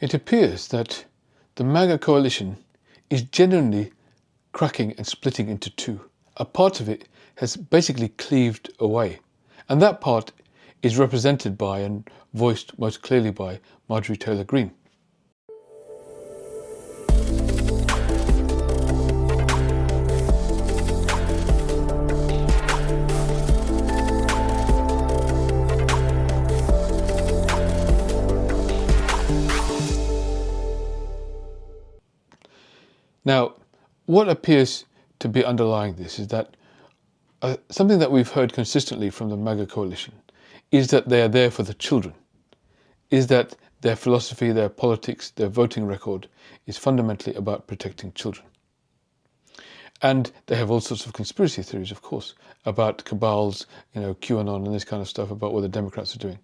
It appears that the Maga coalition is genuinely cracking and splitting into two. A part of it has basically cleaved away, and that part is represented by and voiced most clearly by Marjorie Taylor Greene. Now, what appears to be underlying this is that something that we've heard consistently from the Maga coalition is that they are there for the children, is that their philosophy, their politics, their voting record is fundamentally about protecting children. And they have all sorts of conspiracy theories, of course, about cabals, QAnon and this kind of stuff, about what the Democrats are doing.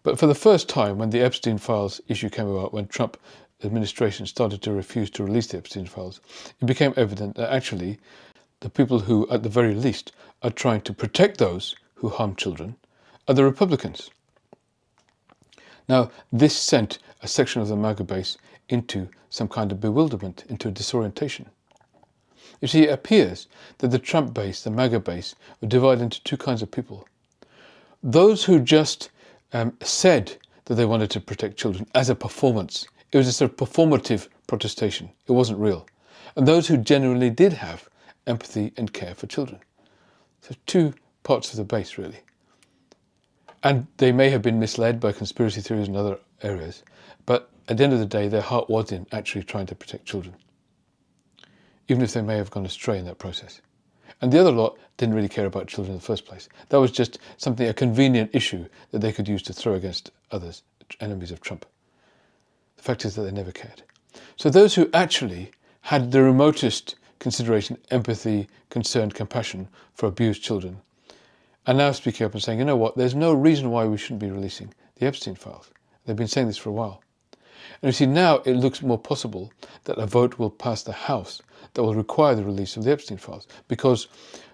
But for the first time, when the Epstein files issue came about, when Trump administration started to refuse to release the Epstein files, it became evident that actually the people who, at the very least, are trying to protect those who harm children are the Republicans. Now, this sent a section of the MAGA base into some kind of bewilderment, into a disorientation. You see, it appears that the Trump base, the MAGA base, were divided into two kinds of people. Those who just said that they wanted to protect children as a performance. It was a sort of performative protestation. It wasn't real. And those who genuinely did have empathy and care for children. So two parts of the base, really. And they may have been misled by conspiracy theories and other areas, but at the end of the day, their heart was in actually trying to protect children, even if they may have gone astray in that process. And the other lot didn't really care about children in the first place. That was just something, a convenient issue that they could use to throw against others, enemies of Trump. The fact is that they never cared. So those who actually had the remotest consideration, empathy, concern, compassion for abused children are now speaking up and saying, you know what, there's no reason why we shouldn't be releasing the Epstein files. They've been saying this for a while. And you see, now it looks more possible that a vote will pass the House that will require the release of the Epstein files, because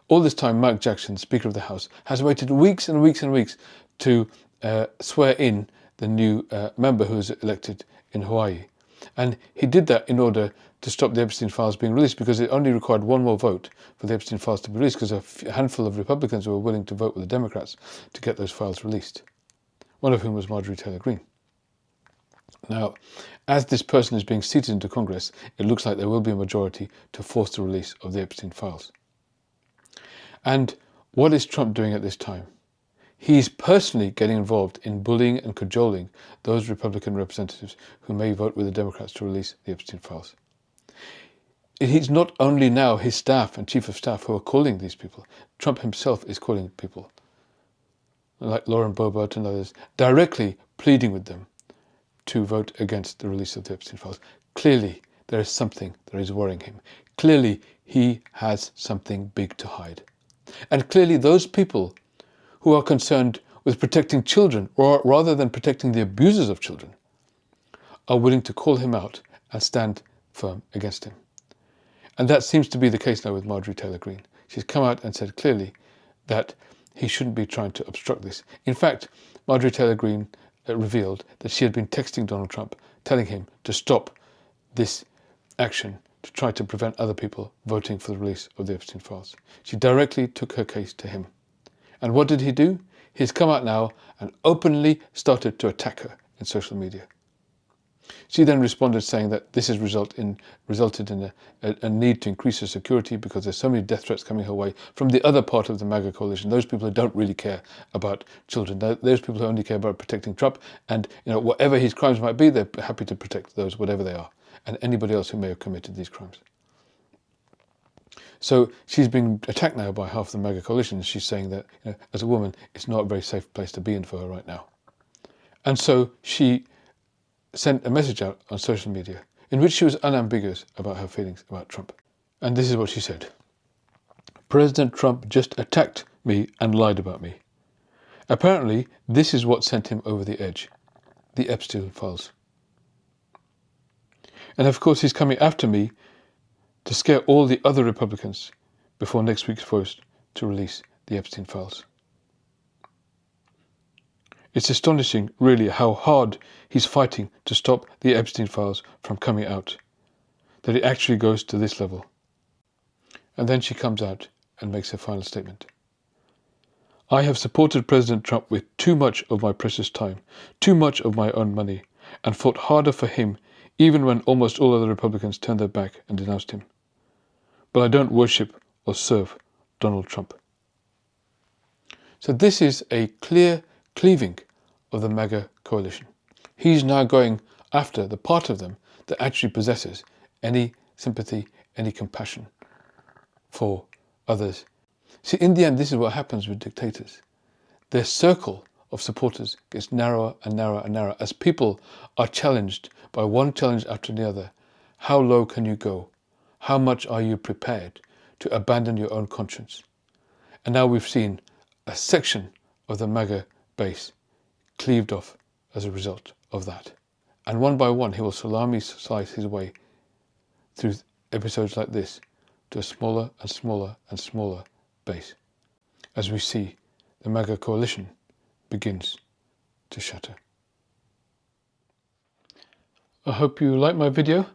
all this time Mike Jackson, Speaker of the House, has waited weeks and weeks and weeks to swear in the new member who was elected in Hawaii. And he did that in order to stop the Epstein files being released, because it only required one more vote for the Epstein files to be released, because a handful of Republicans were willing to vote with the Democrats to get those files released, one of whom was Marjorie Taylor Greene. Now, as this person is being seated into Congress, it looks like there will be a majority to force the release of the Epstein files. And what is Trump doing at this time? He's personally getting involved in bullying and cajoling those Republican representatives who may vote with the Democrats to release the Epstein files. It's not only now his staff and chief of staff who are calling these people. Trump himself is calling people, like Lauren Boebert and others, directly pleading with them to vote against the release of the Epstein files. Clearly, there is something that is worrying him. Clearly, he has something big to hide. And clearly, those people who are concerned with protecting children, or rather than protecting the abusers of children, are willing to call him out and stand firm against him. And that seems to be the case now with Marjorie Taylor Greene. She's come out and said clearly that he shouldn't be trying to obstruct this. In fact, Marjorie Taylor Greene revealed that she had been texting Donald Trump, telling him to stop this action to try to prevent other people voting for the release of the Epstein files. She directly took her case to him. And what did he do? He's come out now and openly started to attack her in social media. She then responded saying that this has resulted in a need to increase her security because there's so many death threats coming her way from the other part of the MAGA coalition, those people who don't really care about children, those people who only care about protecting Trump, and whatever his crimes might be, they're happy to protect those, whatever they are, and anybody else who may have committed these crimes. So she's been attacked now by half the MAGA coalition. She's saying that as a woman, it's not a very safe place to be in for her right now. And so she sent a message out on social media in which she was unambiguous about her feelings about Trump. And this is what she said. President Trump just attacked me and lied about me. Apparently, this is what sent him over the edge, the Epstein files. And of course, he's coming after me to scare all the other Republicans before next week's vote to release the Epstein files. It's astonishing, really, how hard he's fighting to stop the Epstein files from coming out, that it actually goes to this level. And then she comes out and makes her final statement. I have supported President Trump with too much of my precious time, too much of my own money, and fought harder for him even when almost all other Republicans turned their back and denounced him. But I don't worship or serve Donald Trump. So this is a clear cleaving of the Maga coalition. He's now going after the part of them that actually possesses any sympathy, any compassion for others. See, in the end, this is what happens with dictators. Their circle of supporters gets narrower and narrower and narrower as people are challenged by one challenge after the other. How low can you go? How much are you prepared to abandon your own conscience? And now we've seen a section of the Maga base cleaved off as a result of that. And one by one, he will salami slice his way through episodes like this to a smaller and smaller and smaller base, as we see the Maga coalition begins to shatter. I hope you like my video.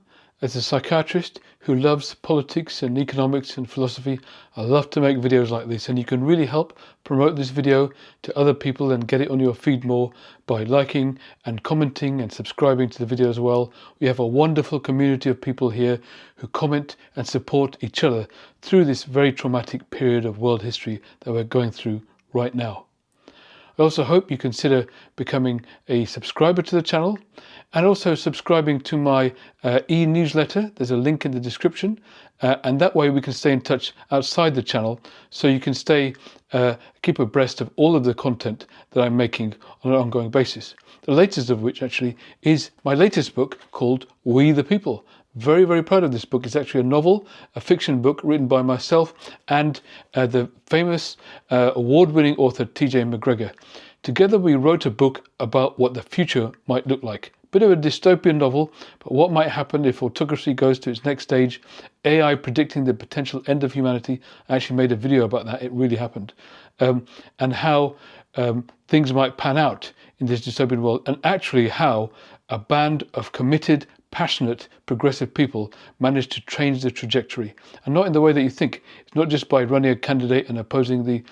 As a psychiatrist who loves politics and economics and philosophy, I love to make videos like this, and you can really help promote this video to other people and get it on your feed more by liking and commenting and subscribing to the video as well. We have a wonderful community of people here who comment and support each other through this very traumatic period of world history that we're going through right now. I also hope you consider becoming a subscriber to the channel and also subscribing to my e-newsletter. There's a link in the description, and that way we can stay in touch outside the channel, so you can keep abreast of all of the content that I'm making on an ongoing basis. The latest of which actually is my latest book called We the People. Very, very proud of this book. It's actually a novel, a fiction book written by myself and the famous award-winning author T.J. McGregor. Together we wrote a book about what the future might look like. Bit of a dystopian novel, but what might happen if autocracy goes to its next stage, AI predicting the potential end of humanity. I actually made a video about that, it really happened. And how things might pan out in this dystopian world, and actually how a band of committed, passionate, progressive people managed to change the trajectory, and not in the way that you think. It's not just by running a candidate and opposing the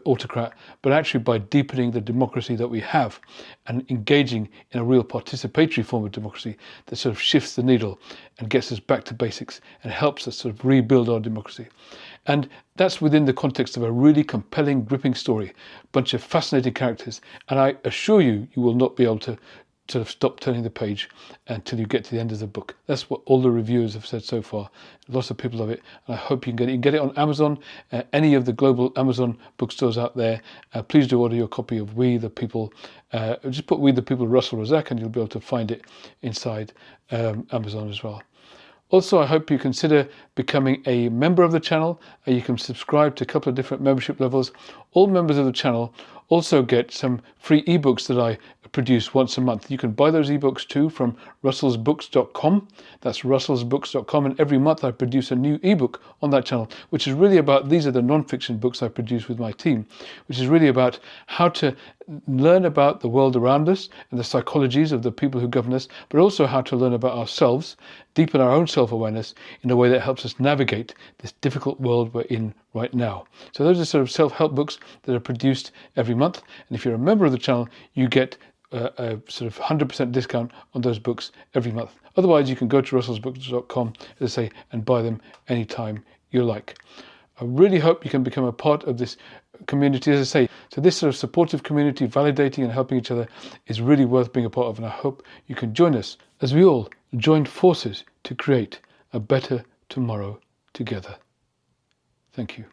autocrat, but actually by deepening the democracy that we have and engaging in a real participatory form of democracy that sort of shifts the needle and gets us back to basics and helps us sort of rebuild our democracy. And that's within the context of a really compelling, gripping story, a bunch of fascinating characters, and I assure you, you will not be able to sort of stop turning the page until you get to the end of the book. That's what all the reviewers have said so far. Lots of people love it, and I hope you can get it. You can get it on Amazon, any of the global Amazon bookstores out there. Please do order your copy of We the People. Just put We the People Russell Razak and you'll be able to find it inside Amazon as well. Also, I hope you consider becoming a member of the channel. You can subscribe to a couple of different membership levels. All members of the channel also get some free ebooks that I produce once a month. You can buy those ebooks too from russellsbooks.com. That's russellsbooks.com, and every month I produce a new ebook on that channel, which is really about, these are the non-fiction books I produce with my team, which is really about how to learn about the world around us and the psychologies of the people who govern us, but also how to learn about ourselves, deepen our own self-awareness in a way that helps us navigate this difficult world we're in right now. So those are sort of self-help books that are produced every month, and if you're a member of the channel, you get a sort of 100% discount on those books every month. Otherwise, you can go to russellsbooks.com, as I say, and buy them anytime you like. I really hope you can become a part of this community, as I say. So this sort of supportive community, validating and helping each other, is really worth being a part of, and I hope you can join us as we all join forces to create a better tomorrow together. Thank you.